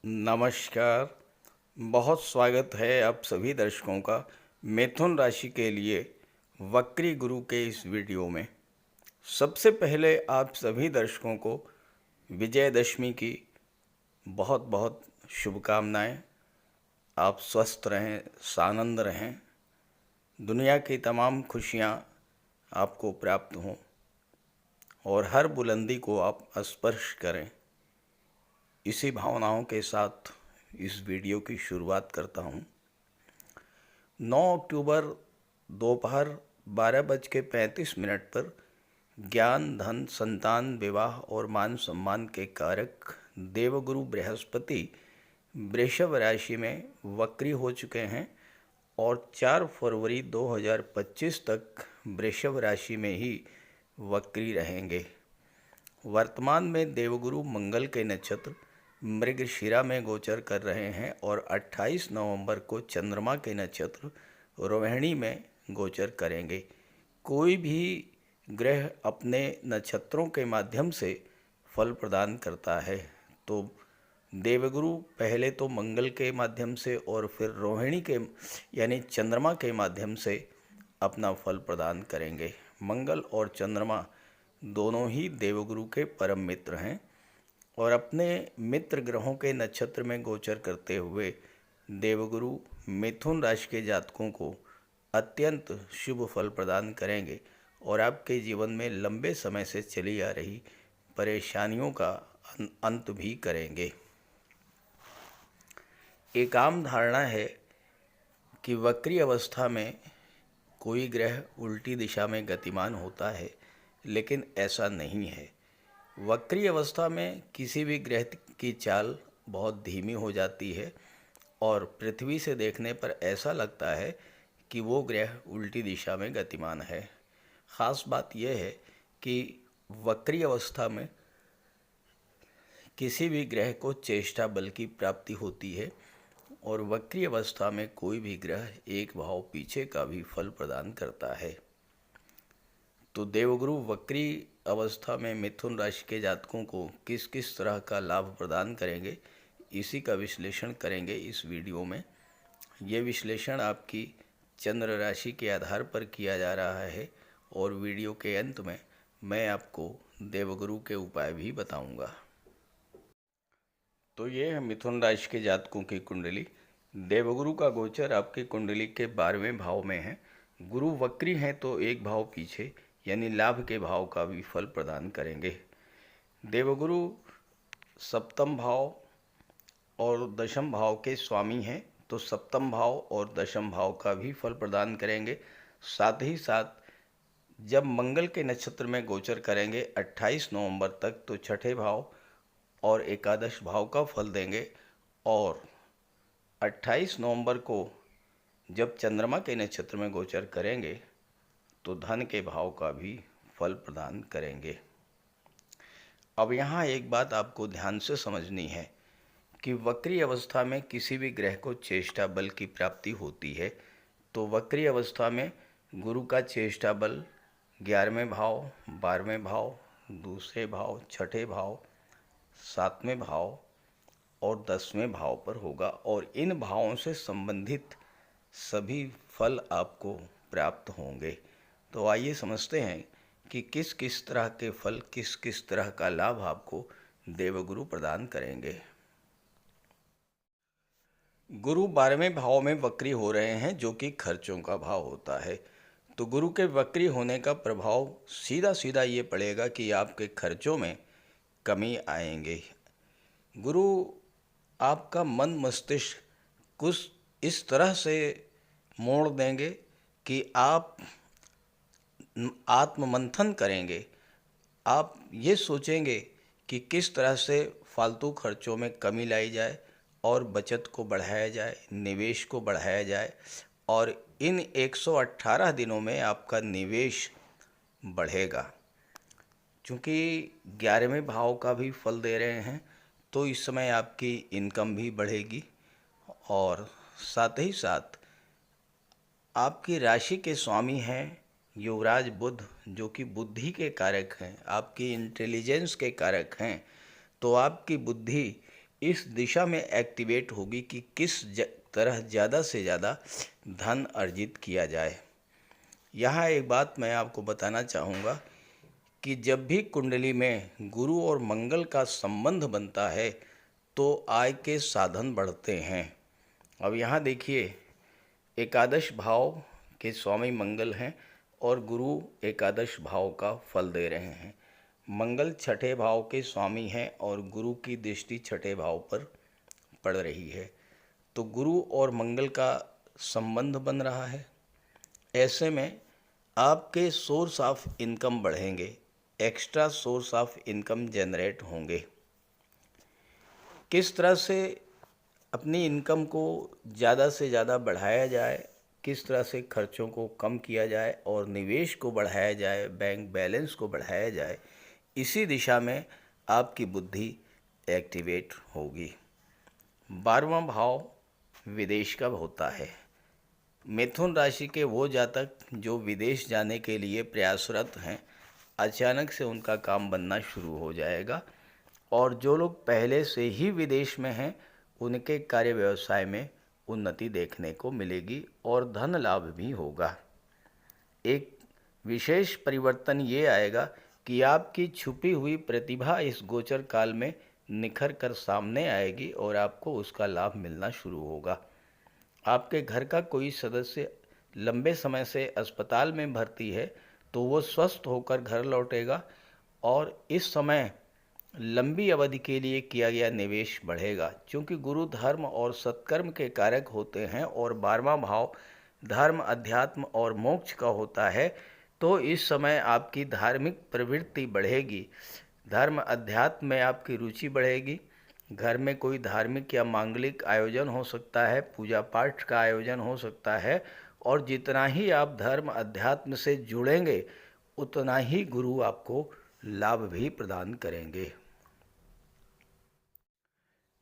नमस्कार। बहुत स्वागत है आप सभी दर्शकों का मिथुन राशि के लिए वक्री गुरु के इस वीडियो में। सबसे पहले आप सभी दर्शकों को विजयदशमी की बहुत बहुत शुभकामनाएं। आप स्वस्थ रहें, सानंद रहें, दुनिया की तमाम खुशियां आपको प्राप्त हों और हर बुलंदी को आप स्पर्श करें। इसी भावनाओं के साथ इस वीडियो की शुरुआत करता हूँ। 9 अक्टूबर दोपहर 12:35 पर ज्ञान, धन, संतान, विवाह और मान सम्मान के कारक देवगुरु बृहस्पति वृषभ राशि में वक्री हो चुके हैं और 4 फरवरी 2025 तक वृषभ राशि में ही वक्री रहेंगे। वर्तमान में देवगुरु मंगल के नक्षत्र मृगशिरा में गोचर कर रहे हैं और 28 नवंबर को चंद्रमा के नक्षत्र रोहिणी में गोचर करेंगे। कोई भी ग्रह अपने नक्षत्रों के माध्यम से फल प्रदान करता है, तो देवगुरु पहले तो मंगल के माध्यम से और फिर रोहिणी के यानी चंद्रमा के माध्यम से अपना फल प्रदान करेंगे। मंगल और चंद्रमा दोनों ही देवगुरु के परम मित्र हैं और अपने मित्र ग्रहों के नक्षत्र में गोचर करते हुए देवगुरु मिथुन राशि के जातकों को अत्यंत शुभ फल प्रदान करेंगे और आपके जीवन में लंबे समय से चली आ रही परेशानियों का अंत भी करेंगे। एक आम धारणा है कि वक्री अवस्था में कोई ग्रह उल्टी दिशा में गतिमान होता है, लेकिन ऐसा नहीं है। वक्री अवस्था में किसी भी ग्रह की चाल बहुत धीमी हो जाती है और पृथ्वी से देखने पर ऐसा लगता है कि वो ग्रह उल्टी दिशा में गतिमान है। ख़ास बात यह है कि वक्री अवस्था में किसी भी ग्रह को चेष्टा बल की प्राप्ति होती है और वक्री अवस्था में कोई भी ग्रह एक भाव पीछे का भी फल प्रदान करता है। तो देवगुरु वक्री अवस्था में मिथुन राशि के जातकों को किस किस तरह का लाभ प्रदान करेंगे, इसी का विश्लेषण करेंगे इस वीडियो में। ये विश्लेषण आपकी चंद्र राशि के आधार पर किया जा रहा है और वीडियो के अंत में मैं आपको देवगुरु के उपाय भी बताऊंगा। तो ये है मिथुन राशि के जातकों की कुंडली। देवगुरु का गोचर आपकी कुंडली के 12वें भाव में है। गुरु वक्री हैं तो एक भाव पीछे यानी लाभ के भाव का भी फल प्रदान करेंगे। देवगुरु सप्तम भाव और दशम भाव के स्वामी हैं, तो सप्तम भाव और दशम भाव का भी फल प्रदान करेंगे। साथ ही साथ जब मंगल के नक्षत्र में गोचर करेंगे 28 नवंबर तक, तो छठे भाव और एकादश भाव का फल देंगे और 28 नवंबर को जब चंद्रमा के नक्षत्र में गोचर करेंगे तो धन के भाव का भी फल प्रदान करेंगे। अब यहाँ एक बात आपको ध्यान से समझनी है कि वक्री अवस्था में किसी भी ग्रह को चेष्टा बल की प्राप्ति होती है, तो वक्री अवस्था में गुरु का चेष्टा बल 11वें भाव, 12वें भाव, दूसरे भाव, छठे भाव, 7वें भाव और 10वें भाव पर होगा और इन भावों से संबंधित सभी फल आपको प्राप्त होंगे। तो आइए समझते हैं कि किस किस तरह के फल, किस किस तरह का लाभ आपको देवगुरु प्रदान करेंगे। गुरु 12वें भाव में वक्री हो रहे हैं, जो कि खर्चों का भाव होता है। तो गुरु के वक्री होने का प्रभाव सीधा सीधा ये पड़ेगा कि आपके खर्चों में कमी आएंगे। गुरु आपका मन मस्तिष्क कुछ इस तरह से मोड़ देंगे कि आप आत्ममंथन करेंगे। आप ये सोचेंगे कि किस तरह से फालतू खर्चों में कमी लाई जाए और बचत को बढ़ाया जाए, निवेश को बढ़ाया जाए और इन 118 दिनों में आपका निवेश बढ़ेगा। चूँकि 11वें भाव का भी फल दे रहे हैं, तो इस समय आपकी इनकम भी बढ़ेगी और साथ ही साथ आपकी राशि के स्वामी हैं युवराज बुध, जो कि बुद्धि के कारक हैं, आपकी इंटेलिजेंस के कारक हैं। तो आपकी बुद्धि इस दिशा में एक्टिवेट होगी कि किस तरह ज़्यादा से ज़्यादा धन अर्जित किया जाए। यहाँ एक बात मैं आपको बताना चाहूँगा कि जब भी कुंडली में गुरु और मंगल का संबंध बनता है तो आय के साधन बढ़ते हैं। अब यहाँ देखिए, एकादश भाव के स्वामी मंगल हैं और गुरु एकादश भाव का फल दे रहे हैं। मंगल छठे भाव के स्वामी हैं और गुरु की दृष्टि छठे भाव पर पड़ रही है। तो गुरु और मंगल का संबंध बन रहा है। ऐसे में आपके सोर्स ऑफ इनकम बढ़ेंगे, extra source of income generate होंगे। किस तरह से अपनी इनकम को ज़्यादा से ज़्यादा बढ़ाया जाए, किस तरह से खर्चों को कम किया जाए और निवेश को बढ़ाया जाए, बैंक बैलेंस को बढ़ाया जाए, इसी दिशा में आपकी बुद्धि एक्टिवेट होगी। 12वां भाव विदेश का होता है। मिथुन राशि के वो जातक जो विदेश जाने के लिए प्रयासरत हैं, अचानक से उनका काम बनना शुरू हो जाएगा और जो लोग पहले से ही विदेश में हैं उनके कार्य व्यवसाय में उन्नति देखने को मिलेगी और धन लाभ भी होगा। एक विशेष परिवर्तन ये आएगा कि आपकी छुपी हुई प्रतिभा इस गोचर काल में निखर कर सामने आएगी और आपको उसका लाभ मिलना शुरू होगा। आपके घर का कोई सदस्य लंबे समय से अस्पताल में भर्ती है तो वो स्वस्थ होकर घर लौटेगा और इस समय लंबी अवधि के लिए किया गया निवेश बढ़ेगा, क्योंकि गुरु धर्म और सत्कर्म के कारक होते हैं और 12वां भाव धर्म, अध्यात्म और मोक्ष का होता है। तो इस समय आपकी धार्मिक प्रवृत्ति बढ़ेगी, धर्म अध्यात्म में आपकी रुचि बढ़ेगी। घर में कोई धार्मिक या मांगलिक आयोजन हो सकता है, पूजा पाठ का आयोजन हो सकता है और जितना ही आप धर्म अध्यात्म से जुड़ेंगे उतना ही गुरु आपको लाभ भी प्रदान करेंगे।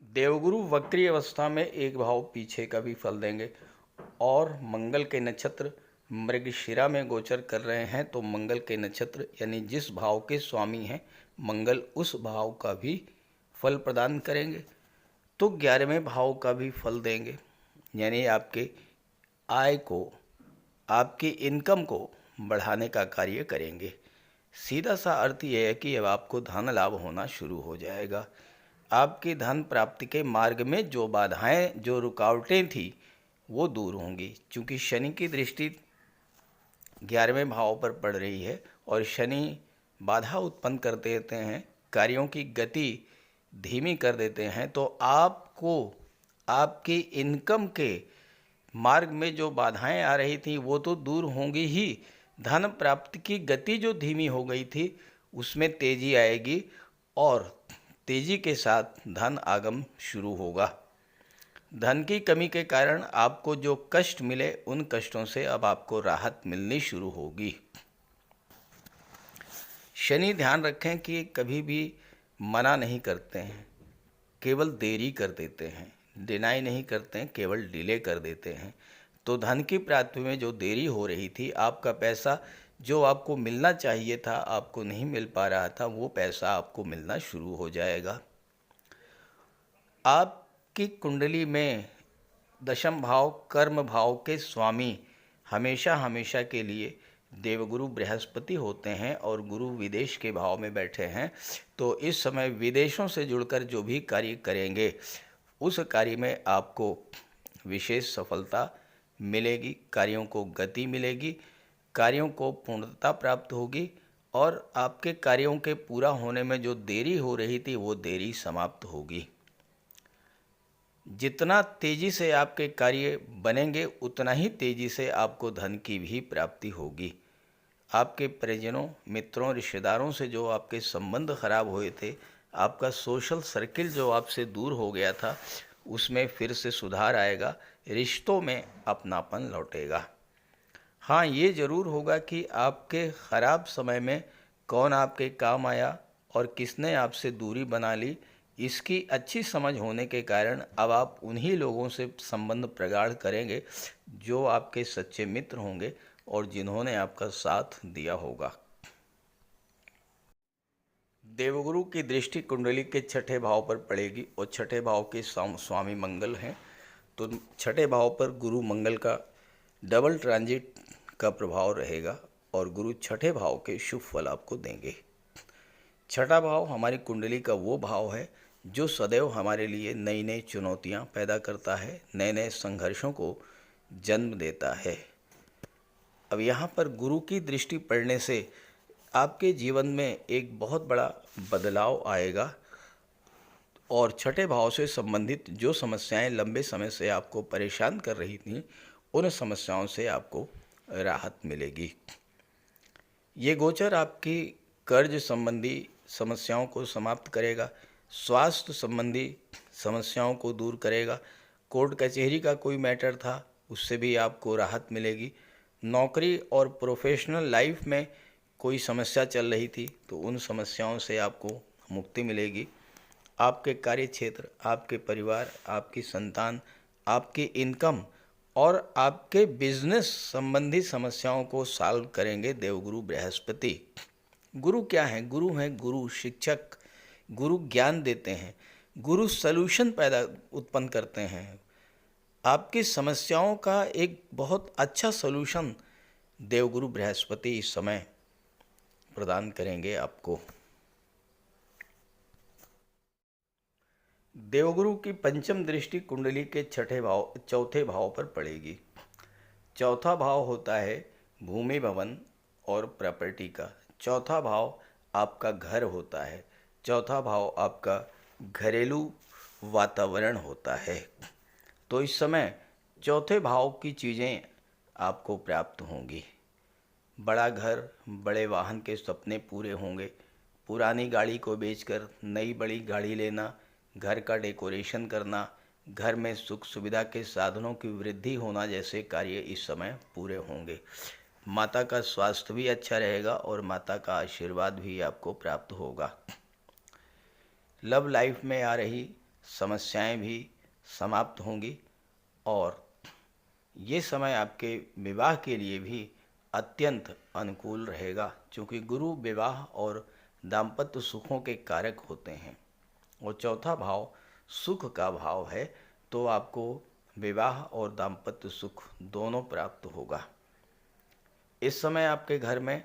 देवगुरु वक्री अवस्था में एक भाव पीछे का भी फल देंगे और मंगल के नक्षत्र मृगशिरा में गोचर कर रहे हैं तो मंगल के नक्षत्र यानी जिस भाव के स्वामी हैं मंगल उस भाव का भी फल प्रदान करेंगे। तो 11वें भाव का भी फल देंगे, यानी आपके आय को, आपकी इनकम को बढ़ाने का कार्य करेंगे। सीधा सा अर्थ यह है कि अब आपको धन लाभ होना शुरू हो जाएगा। आपकी धन प्राप्ति के मार्ग में जो बाधाएं, जो रुकावटें थी वो दूर होंगी, क्योंकि शनि की दृष्टि 11वें भाव पर पड़ रही है और शनि बाधा उत्पन्न कर देते हैं, कार्यों की गति धीमी कर देते हैं। तो आपको आपकी इनकम के मार्ग में जो बाधाएं आ रही थी वो तो दूर होंगी ही, धन प्राप्ति की गति जो धीमी हो गई थी उसमें तेजी आएगी और तेजी के साथ धन आगम शुरू होगा। धन की कमी के कारण आपको जो कष्ट मिले उन कष्टों से अब आपको राहत मिलनी शुरू होगी। शनि ध्यान रखें कि कभी भी मना नहीं करते हैं, केवल देरी कर देते हैं, डिनाई नहीं करते हैं, केवल डिले कर देते हैं। तो धन की प्राप्ति में जो देरी हो रही थी, आपका पैसा जो आपको मिलना चाहिए था आपको नहीं मिल पा रहा था, वो पैसा आपको मिलना शुरू हो जाएगा। आपकी कुंडली में दशम भाव कर्म भाव के स्वामी हमेशा हमेशा के लिए देवगुरु बृहस्पति होते हैं और गुरु विदेश के भाव में बैठे हैं। तो इस समय विदेशों से जुड़कर जो भी कार्य करेंगे उस कार्य में आपको विशेष सफलता मिलेगी, कार्यों को गति मिलेगी, कार्यों को पूर्णता प्राप्त होगी और आपके कार्यों के पूरा होने में जो देरी हो रही थी वो देरी समाप्त होगी। जितना तेजी से आपके कार्य बनेंगे उतना ही तेजी से आपको धन की भी प्राप्ति होगी। आपके परिजनों, मित्रों, रिश्तेदारों से जो आपके संबंध खराब हुए थे, आपका सोशल सर्किल जो आपसे दूर हो गया था, उसमें फिर से सुधार आएगा, रिश्तों में अपनापन लौटेगा। हाँ, ये ज़रूर होगा कि आपके ख़राब समय में कौन आपके काम आया और किसने आपसे दूरी बना ली, इसकी अच्छी समझ होने के कारण अब आप उन्हीं लोगों से संबंध प्रगाढ़ करेंगे जो आपके सच्चे मित्र होंगे और जिन्होंने आपका साथ दिया होगा। देवगुरु की दृष्टि कुंडली के छठे भाव पर पड़ेगी और छठे भाव के स्वामी मंगल हैं, तो छठे भाव पर गुरु मंगल का डबल ट्रांजिट का प्रभाव रहेगा और गुरु छठे भाव के शुभ फल आपको देंगे। छठा भाव हमारी कुंडली का वो भाव है जो सदैव हमारे लिए नई नई चुनौतियां पैदा करता है, नए नए संघर्षों को जन्म देता है। अब यहाँ पर गुरु की दृष्टि पड़ने से आपके जीवन में एक बहुत बड़ा बदलाव आएगा और छठे भाव से संबंधित जो समस्याएं लंबे समय से आपको परेशान कर रही थीं, उन समस्याओं से आपको राहत मिलेगी। ये गोचर आपकी कर्ज संबंधी समस्याओं को समाप्त करेगा, स्वास्थ्य संबंधी समस्याओं को दूर करेगा, कोर्ट कचहरी का कोई मैटर था उससे भी आपको राहत मिलेगी, नौकरी और प्रोफेशनल लाइफ में कोई समस्या चल रही थी तो उन समस्याओं से आपको मुक्ति मिलेगी। आपके कार्य क्षेत्र, आपके परिवार, आपकी संतान, आपकी इनकम और आपके बिजनेस संबंधी समस्याओं को सॉल्व करेंगे देवगुरु बृहस्पति। गुरु क्या हैं? गुरु हैं गुरु शिक्षक, गुरु ज्ञान देते हैं, गुरु सल्यूशन उत्पन्न करते हैं। आपकी समस्याओं का एक बहुत अच्छा सल्यूशन देवगुरु बृहस्पति इस समय प्रदान करेंगे आपको। देवगुरु की पंचम दृष्टि कुंडली के चौथे भाव पर पड़ेगी। चौथा भाव होता है भूमि, भवन और प्रॉपर्टी का। चौथा भाव आपका घर होता है। चौथा भाव आपका घरेलू वातावरण होता है। तो इस समय चौथे भाव की चीज़ें आपको प्राप्त होंगी। बड़ा घर, बड़े वाहन के सपने पूरे होंगे। पुरानी गाड़ी को बेचकर नई बड़ी गाड़ी लेना, घर का डेकोरेशन करना, घर में सुख सुविधा के साधनों की वृद्धि होना जैसे कार्य इस समय पूरे होंगे। माता का स्वास्थ्य भी अच्छा रहेगा और माता का आशीर्वाद भी आपको प्राप्त होगा। लव लाइफ में आ रही समस्याएं भी समाप्त होंगी और ये समय आपके विवाह के लिए भी अत्यंत अनुकूल रहेगा, क्योंकि गुरु विवाह और दाम्पत्य सुखों के कारक होते हैं और चौथा भाव सुख का भाव है, तो आपको विवाह और दाम्पत्य सुख दोनों प्राप्त होगा। इस समय आपके घर में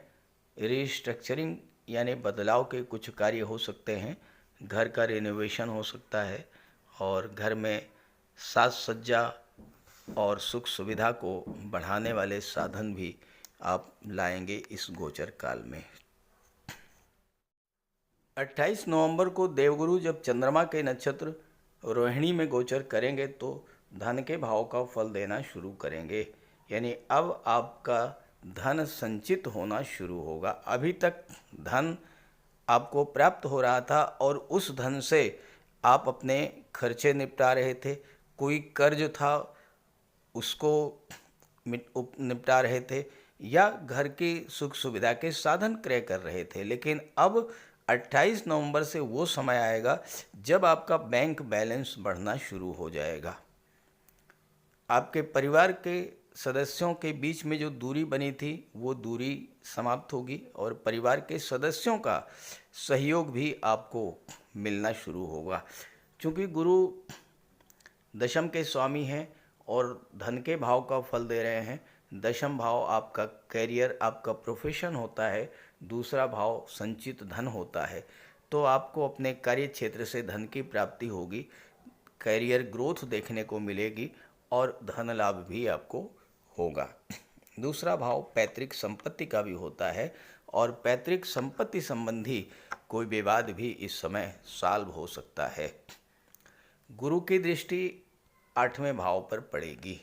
रिस्ट्रक्चरिंग यानी बदलाव के कुछ कार्य हो सकते हैं। घर का रिनोवेशन हो सकता है और घर में साज सज्जा और सुख सुविधा को बढ़ाने वाले साधन भी आप लाएंगे इस गोचर काल में। 28 नवंबर को देवगुरु जब चंद्रमा के नक्षत्र रोहिणी में गोचर करेंगे तो धन के भाव का फल देना शुरू करेंगे, यानी अब आपका धन संचित होना शुरू होगा। अभी तक धन आपको प्राप्त हो रहा था और उस धन से आप अपने खर्चे निपटा रहे थे, कोई कर्ज था उसको निपटा रहे थे या घर की सुख सुविधा के साधन क्रय कर रहे थे। लेकिन अब 28 नवंबर से वो समय आएगा जब आपका बैंक बैलेंस बढ़ना शुरू हो जाएगा। आपके परिवार के सदस्यों के बीच में जो दूरी बनी थी वो दूरी समाप्त होगी और परिवार के सदस्यों का सहयोग भी आपको मिलना शुरू होगा। क्योंकि गुरु दशम के स्वामी हैं और धन के भाव का फल दे रहे हैं। दशम भाव आपका कैरियर, आपका प्रोफेशन होता है, दूसरा भाव संचित धन होता है। तो आपको अपने कार्य क्षेत्र से धन की प्राप्ति होगी, कैरियर ग्रोथ देखने को मिलेगी और धन लाभ भी आपको होगा। दूसरा भाव पैतृक संपत्ति का भी होता है और पैतृक संपत्ति संबंधी कोई विवाद भी इस समय सॉल्व हो सकता है। गुरु की दृष्टि 8वें भाव पर पड़ेगी।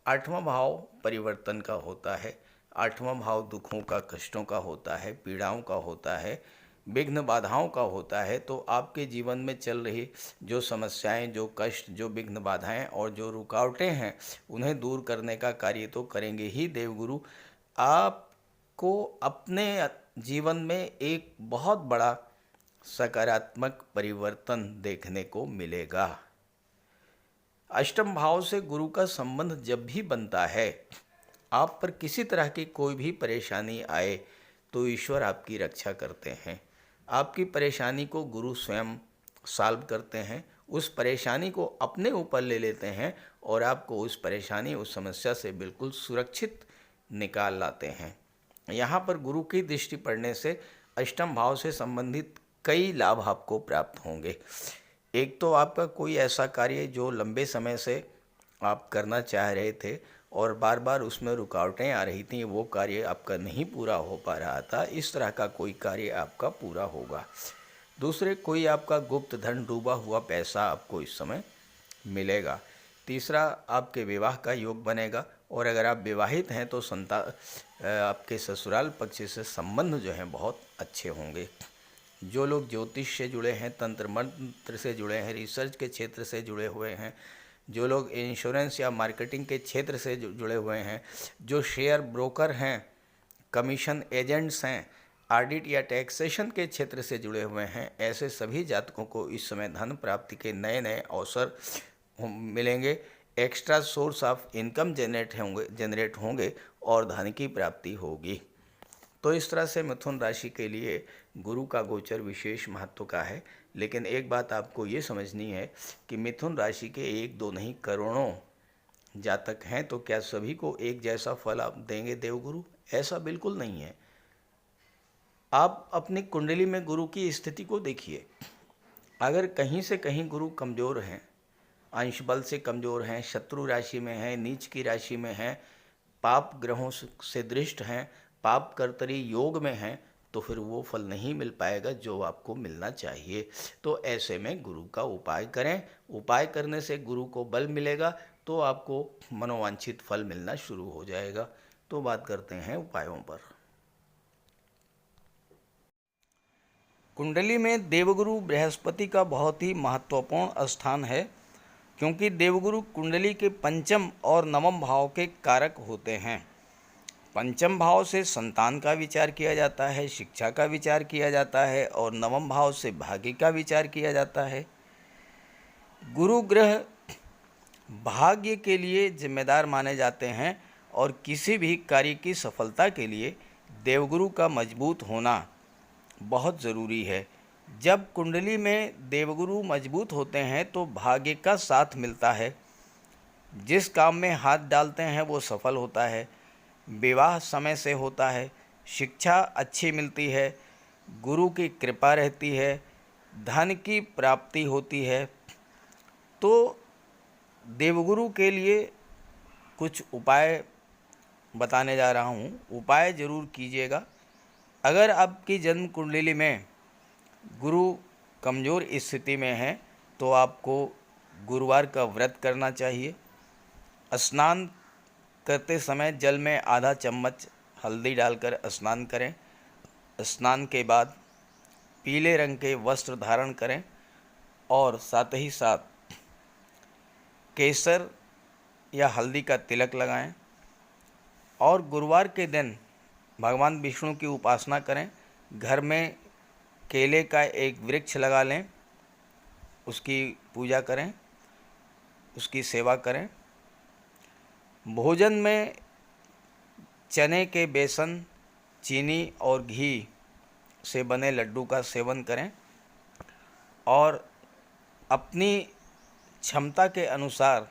8वां भाव परिवर्तन का होता है। 8वां भाव दुखों का, कष्टों का होता है, पीड़ाओं का होता है, विघ्न बाधाओं का होता है। तो आपके जीवन में चल रही जो समस्याएं, जो कष्ट, जो विघ्न बाधाएं और जो रुकावटें हैं, उन्हें दूर करने का कार्य तो करेंगे ही देवगुरु। आपको अपने जीवन में एक बहुत बड़ा सकारात्मक परिवर्तन देखने को मिलेगा। अष्टम भाव से गुरु का संबंध जब भी बनता है, आप पर किसी तरह की कोई भी परेशानी आए तो ईश्वर आपकी रक्षा करते हैं। आपकी परेशानी को गुरु स्वयं सॉल्व करते हैं, उस परेशानी को अपने ऊपर ले लेते हैं और आपको उस परेशानी, उस समस्या से बिल्कुल सुरक्षित निकाल लाते हैं। यहाँ पर गुरु की दृष्टि पड़ने से अष्टम भाव से संबंधित कई लाभ आपको प्राप्त होंगे। एक तो आपका कोई ऐसा कार्य जो लंबे समय से आप करना चाह रहे थे और बार बार उसमें रुकावटें आ रही थी, वो कार्य आपका नहीं पूरा हो पा रहा था, इस तरह का कोई कार्य आपका पूरा होगा। दूसरे, कोई आपका गुप्त धन, डूबा हुआ पैसा आपको इस समय मिलेगा। तीसरा, आपके विवाह का योग बनेगा और अगर आप विवाहित हैं तो आपके ससुराल पक्ष से संबंध जो हैं बहुत अच्छे होंगे। जो लोग ज्योतिष से जुड़े हैं, तंत्र मंत्र से जुड़े हैं, रिसर्च के क्षेत्र से जुड़े हुए हैं, जो लोग इंश्योरेंस या मार्केटिंग के क्षेत्र से जुड़े हुए हैं, जो शेयर ब्रोकर हैं, कमीशन एजेंट्स हैं, ऑडिट या टैक्सेशन के क्षेत्र से जुड़े हुए हैं, ऐसे सभी जातकों को इस समय धन प्राप्ति के नए नए अवसर मिलेंगे। Extra source of income generate होंगे और धन की प्राप्ति होगी। तो इस तरह से मिथुन राशि के लिए गुरु का गोचर विशेष महत्व का है। लेकिन एक बात आपको ये समझनी है कि मिथुन राशि के एक दो नहीं करोड़ों जातक हैं, तो क्या सभी को एक जैसा फल आप देंगे देवगुरु? ऐसा बिल्कुल नहीं है। आप अपनी कुंडली में गुरु की स्थिति को देखिए। अगर कहीं से कहीं गुरु कमज़ोर हैं, अंश बल से कमज़ोर हैं, शत्रु राशि में हैं, नीच की राशि में हैं, पाप ग्रहों से दृष्ट हैं, पाप कर्तरी योग में हैं, तो फिर वो फल नहीं मिल पाएगा जो आपको मिलना चाहिए। तो ऐसे में गुरु का उपाय करें। उपाय करने से गुरु को बल मिलेगा तो आपको मनोवांछित फल मिलना शुरू हो जाएगा। तो बात करते हैं उपायों पर। कुंडली में देवगुरु बृहस्पति का बहुत ही महत्वपूर्ण स्थान है, क्योंकि देवगुरु कुंडली के पंचम और नवम भाव के कारक होते हैं। पंचम भाव से संतान का विचार किया जाता है, शिक्षा का विचार किया जाता है और नवम भाव से भाग्य का विचार किया जाता है। गुरु ग्रह भाग्य के लिए जिम्मेदार माने जाते हैं और किसी भी कार्य की सफलता के लिए देवगुरु का मजबूत होना बहुत ज़रूरी है। जब कुंडली में देवगुरु मजबूत होते हैं तो भाग्य का साथ मिलता है, जिस काम में हाथ डालते हैं वो सफल होता है, विवाह समय से होता है, शिक्षा अच्छी मिलती है, गुरु की कृपा रहती है, धन की प्राप्ति होती है। तो देवगुरु के लिए कुछ उपाय बताने जा रहा हूँ, उपाय ज़रूर कीजिएगा। अगर आपकी जन्म कुंडली में गुरु कमज़ोर स्थिति में है तो आपको गुरुवार का व्रत करना चाहिए। स्नान करते समय जल में आधा चम्मच हल्दी डालकर स्नान करें। स्नान के बाद पीले रंग के वस्त्र धारण करें और साथ ही साथ केसर या हल्दी का तिलक लगाएं और गुरुवार के दिन भगवान विष्णु की उपासना करें। घर में केले का एक वृक्ष लगा लें, उसकी पूजा करें, उसकी सेवा करें। भोजन में चने के बेसन, चीनी और घी से बने लड्डू का सेवन करें और अपनी क्षमता के अनुसार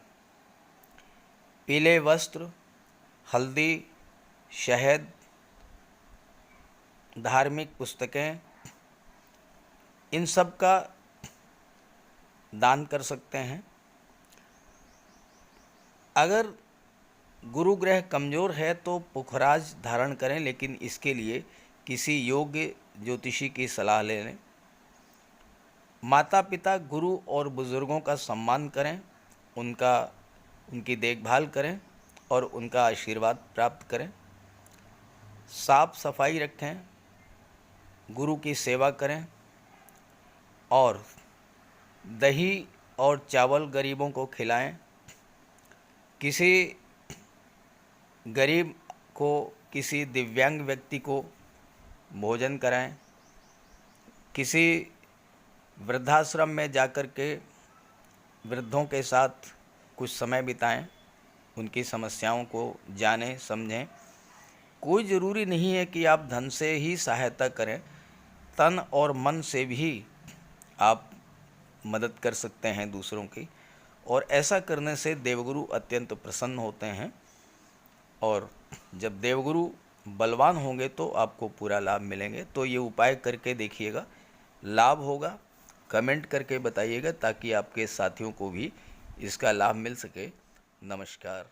पीले वस्त्र, हल्दी, शहद, धार्मिक पुस्तकें, इन सब का दान कर सकते हैं। अगर गुरु ग्रह कमज़ोर है तो पुखराज धारण करें, लेकिन इसके लिए किसी योग्य ज्योतिषी की सलाह ले लें। माता पिता, गुरु और बुज़ुर्गों का सम्मान करें, उनकी देखभाल करें और उनका आशीर्वाद प्राप्त करें। साफ सफाई रखें, गुरु की सेवा करें और दही और चावल गरीबों को खिलाएं। किसी गरीब को, किसी दिव्यांग व्यक्ति को भोजन कराएं। किसी वृद्धाश्रम में जाकर के वृद्धों के साथ कुछ समय बिताएं, उनकी समस्याओं को जानें, समझें। कोई ज़रूरी नहीं है कि आप धन से ही सहायता करें। तन और मन से भी आप मदद कर सकते हैं दूसरों की, और ऐसा करने से देवगुरु अत्यंत प्रसन्न होते हैं। और जब देवगुरु बलवान होंगे तो आपको पूरा लाभ मिलेंगे। तो ये उपाय करके देखिएगा, लाभ होगा। कमेंट करके बताइएगा ताकि आपके साथियों को भी इसका लाभ मिल सके। नमस्कार।